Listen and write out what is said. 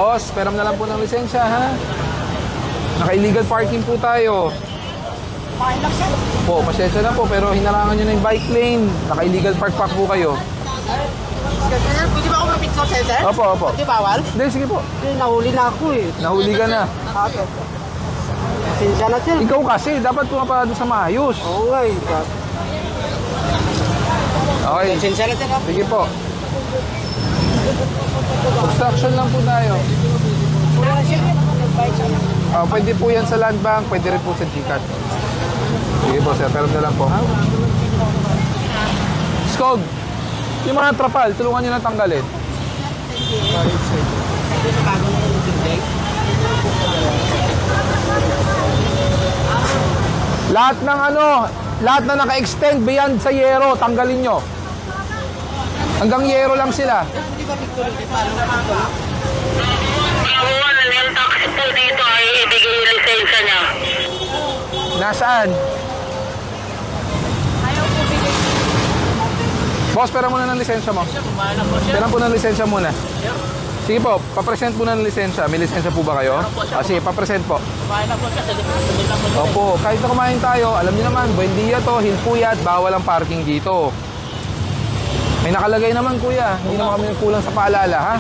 Boss, peram na lang po ng lisensya, ha? Naka-illegal parking po tayo. Po, pasensya na po, pero hinarangan nyo na yung bike lane. Naka-illegal park po kayo. Pwede ba ako mag-picture sa'yo, sir? Opo, opo. Hindi bawal? Hindi, sige po. Nahuli na ako eh. Nahuli ka na. Pasensya na, sir. Ikaw kasi, dapat pumapala doon sa maayos. Oo nga eh. Okay, Pasensya na, sir. sige po. Obstruction lang po tayo. Wala na, sir. Pwede po yan sa Land Bank, pwede rin po sa GCash. Sige po sir, pero na lang po. Skog, yung mga trapal, tulungan nyo na tanggalin. Lahat ng lahat na naka-extend beyond sa yero, tanggalin nyo. Hanggang yero lang sila. Yung taxi po dito ay ibigay yung lisensya niya. Nasaan? Boss, pera muna ng lisensya mo. Pera po ng lisensya muna. Sige po, papresent po ng lisensya. May lisensya po ba kayo? Sige, papresent po. Opo, kahit na kumain tayo, alam niyo naman, Buendia to, Hilpuyat, bawal ang parking dito. May nakalagay naman kuya, hindi naman kami kulang sa paalala, ha?